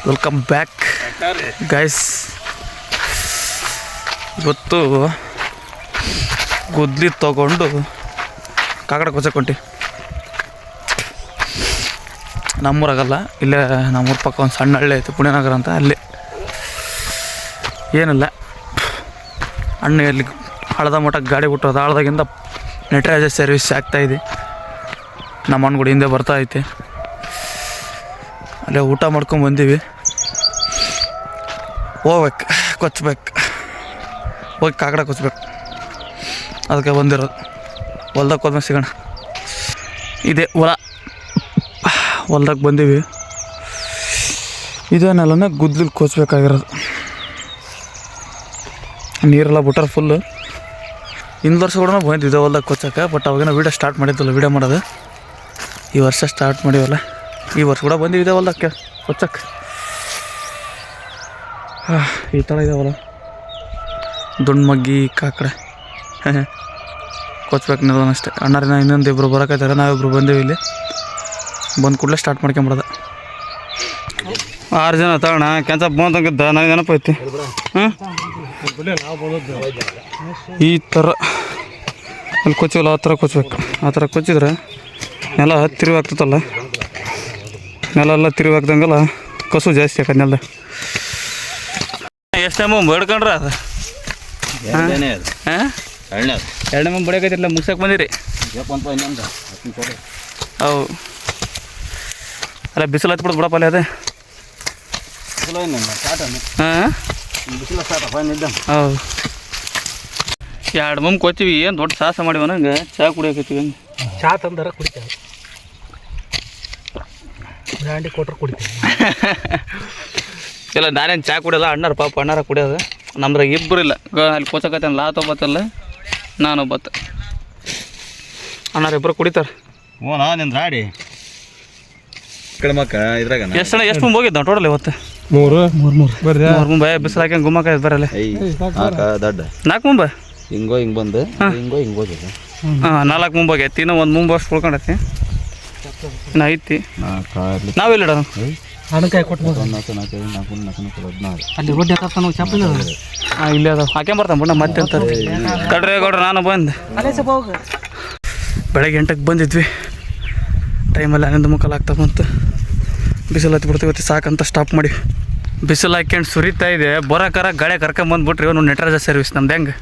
Welcome back guys. ಇವತ್ತು ಗುದ್ಲಿ ತಗೊಂಡು ಕಾಕಡ ಕೊಚ್ಚಕೊಂಟಿ. ನಮ್ಮೂರಾಗಲ್ಲ, ಇಲ್ಲೇ ನಮ್ಮೂರ ಪಕ್ಕ ಒಂದು ಸಣ್ಣ ಹಳ್ಳಿ ಐತೆ ಪುಣ್ಯನಗರ ಅಂತ. ಅಲ್ಲಿ ಏನಿಲ್ಲ, ಅಣ್ಣ ಇಲ್ಲಿ ಹಳದ ಮಠಕ್ಕೆ ಗಾಡಿ ಬಿಟ್ಟೋದು. ಹಳದಾಗಿಂದ ನೆಟ್ರಾಜ ಸರ್ವಿಸ್ ಆಗ್ತಾಯಿದೆ. ನಮ್ಮ ಅಣ್ಣ ಕೂಡ ಹಿಂದೆ ಬರ್ತಾ ಐತೆ. ಅಲ್ಲೇ ಊಟ ಮಾಡ್ಕೊಂಡು ಬಂದೀವಿ. ಹೋಗ್ಬೇಕು, ಕೊಚ್ಚಬೇಕು, ಹೋಗಿ ಕಾಕಡ ಕೊಚ್ಚಬೇಕು. ಅದಕ್ಕೆ ಬಂದಿರೋದು. ಹೊಲ್ದಾಗ ಹೋದ್ಮೇಲೆ ಸಿಗೋಣ. ಇದೇ ಹೊಲ್ದಾಗ ಬಂದೀವಿ. ಇದೇನಲ್ಲ ಗುದ್ಲಿಲ್ಲಿ ಕೊಚ್ಚಬೇಕಾಗಿರೋದು. ನೀರೆಲ್ಲ ಬಿಟ್ಟಾರ ಫುಲ್ಲು. ಹಿಂದೆ ವರ್ಷ ಕೂಡ ಬಂದಿದ್ದೆ ಹೊಲ್ದಾಗ ಕೊಚ್ಚಕ್ಕೆ. ಬಟ್ ಅವಾಗೇನೋ ವೀಡಿಯೋ ಸ್ಟಾರ್ಟ್ ಮಾಡಿದ್ದಿಲ್ಲ. ವೀಡಿಯೋ ಮಾಡೋದು ಈ ವರ್ಷ ಸ್ಟಾರ್ಟ್ ಮಾಡಿವಲ್ಲ. ಈ ವರ್ಷ ಕೂಡ ಬಂದಿದೆ ಹೊಲ್ದಕ್ಕೆ ಕೊಚ್ಚಕ್ಕೆ. ಈ ಥರ ಇದಾವಲ್ಲ ದುಂಡು ಮಗ್ಗಿ ಕಾಕಡೆ ಕೊಚ್ಬೇಕು ನಿಲ್ಲೋಣ ಅಷ್ಟೇ. ಅಣ್ಣರಿನ ಇನ್ನೊಂದು ಇಬ್ಬರು ಬರೋಕೈತಾರೆ. ನಾವಿಬ್ಬರು ಬಂದೇವಿ. ಇಲ್ಲಿ ಬಂದು ಕೂಡಲೇ ಸ್ಟಾರ್ಟ್ ಮಾಡ್ಕೊಂಬಿಡೋದು. 6 ಜನ ತಗೋಣ ಕೆಂಚ ಬಂದಂಗಿದ್ದ ನನಗೆ ನೆನಪೈತಿ. ಈ ಥರ ಅಲ್ಲಿ ಕೊಚ್ಚಿವಲ್ಲ, ಆ ಥರ ಕೊಚ್ಚಬೇಕು. ಆ ಥರ ಕೊಚ್ಚಿದ್ರೆ ನೆಲ ತಿರುವಿ ಆಗ್ತದಲ್ಲ, ನೆಲ ಎಲ್ಲ ತಿರುವಿ ಹಾಕ್ದಂಗೆಲ್ಲ ಕಸು ಜಾಸ್ತಿ ಆಕೈತೆ ನೆಲದ. ಎಷ್ಟು ಟೈಮು ಬಡ್ಕೊಂಡ್ರೆ ಅದು ಎರಡನೇ ಮಂಬ್ ಬಡಿಯಕೈತಿಲ್ಲ, ಮುಗ್ಸಕ್ಕೆ ಬಂದಿರಿ. ಹೌ ಅಲ್ಲ ಬಿಸಿಲು ಹತ್ಬಿಡ್ತು ಬಿಡಪ್ಪ ಅಲ್ಲಿ. ಅದೇ ಹಾಂ ಹೌದು. 2 ಮಂಬ್ ಕೊಚ್ಚಿವಿ. ಏನು ದೊಡ್ಡ ಸಾಹಸ ಮಾಡಿವ ನಂಗೆ. ಚಹಾ ಕುಡಿಯಕೈತಿವಿ. ಚಹಾ ತಂದಾರ ಕುಡಿತೇವೆ, ಬ್ರ್ಯಾಂಡಿ ಕೊಟ್ರೆ ಕುಡಿತೀವಿ. ಇಲ್ಲ ನಾನೇನು ಚಹಾ ಕುಡಿಯೋಲ್ಲ, ಅಣ್ಣಾರ ಪಾಪ ಅಣ್ಣಾರ ಕುಡಿಯೋದು. ನಮ್ದ್ರಾಗ ಇಬ್ಬರು ಇಲ್ಲ. ಅಲ್ಲಿ ಕೊಚ್ಚಕೈತೇನೆ ಲಾತೊಬ್ಬತ್ತಲ್ಲ, ನಾನೊಬ್ಬತ್ತ. ಅಣ್ಣಾರ ಇಬ್ಬರು ಕುಡಿತಾರೆ. ನಿಂದು ರಾಡಿ ಕಡಿಮಕ್ಕ ಇದ್ರಾಗ ಎಷ್ಟು ಮುಂಬ್ ಹೋಗಿದ್ದ ಟೋಟಲ್ ಇವತ್ತು? 3 ಬರ್ರಿ. 3 ಮುಂಬೈ ಬಿಸಿಲು ಹಾಕಿ ಗುಮ್ಮಕ್ಕ ಬರಲ್ಲ. 4 ಮುಂಬ ಹಿಂಗೋ ಹಿಂಗೆ ಬಂದು ಹಿಂಗೋ ಹಿಂಗೆ ಹೋಗಿದೆ. ಹಾಂ 4 ಮುಂಬ ಹೋಗೈತಿ. ಇನ್ನೂ 1 ಮುಂಬ ಅಷ್ಟು ಉಳ್ಕೊಂಡೈತಿ. ಇನ್ನು ಐತಿ. ನಾವೆಲ್ಲಿಡ ಹಣಕಾಯಿ ಕೊಟ್ಟು ಅಲ್ಲಿ ರೊಡ್ಡಿ ಹಾಕತ್ತಾನ ಚಪ್ಪಲಿ. ಹಾಂ ಇಲ್ಲೇ ಅದಾವ. ಹಾಕ್ಯಂಬರ್ತಾನೆ ಬಣ್ಣ ಮತ್ತೆ ಅಂತಾರೆ. ಕಡ್ರೆ ಗೌಡ್ರೆ ನಾನು ಬಂದೆ. ಬೆಳಗ್ಗೆ 8ಕ್ಕೆ ಬಂದಿದ್ವಿ. ಟೈಮಲ್ಲಿ 11 ಮುಕ್ಕಾಲು ಆಗ್ತಾ ಬಂತು. ಬಿಸಿಲು ಹತ್ತಿ ಬಿಡ್ತೀವಿ. ಸಾಕಂತ ಸ್ಟಾಪ್ ಮಾಡಿ ಬಿಸಿಲು ಹಾಕ್ಯಂಡು ಸುರಿತಾ ಇದೆ. ಬರೋಕಾರ ಗಾಳಿ ಕರ್ಕೊಂಬಂದ್ಬಿಟ್ರಿ. ಇವನು ನೆಟ್ರಾಜ ಸರ್ವಿಸ್ ನಮ್ದು ಹೆಂಗೆ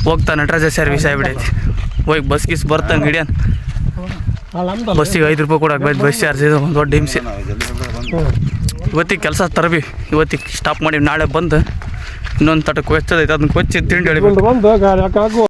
ಹೋಗ್ತಾ ನೆಟ್ರಾಜ ಸರ್ವಿಸ್ ಆಗಿಬಿಡೈತಿ. ಹೋಗಿ ಬಸ್ ಗೀಸ್ ಬರ್ತಂಗೆ ಹಿಡಿಯನ್. ಬಸ್ಸಿಗೆ 5 ರೂಪಾಯಿ ಕೂಡ ಆಗ್ಬೇಕು. ಬಸ್ ಚಾರ್ಜ್ ಇದು ಒಂದು ದೊಡ್ಡ ಹಿಂಸೆ. ಇವತ್ತಿಗೆ ಕೆಲಸ ತರಬಿ. ಇವತ್ತಿಗೆ ಸ್ಟಾಪ್ ಮಾಡಿ ನಾಳೆ ಬಂದು ಇನ್ನೊಂದು ತಟಕ್ಕೆ ಕೊಚ್ಚದೈತೆ. ಅದನ್ನ ಕೊಚ್ಚಿ ತಿಂಡಿ ಹೇಳಿ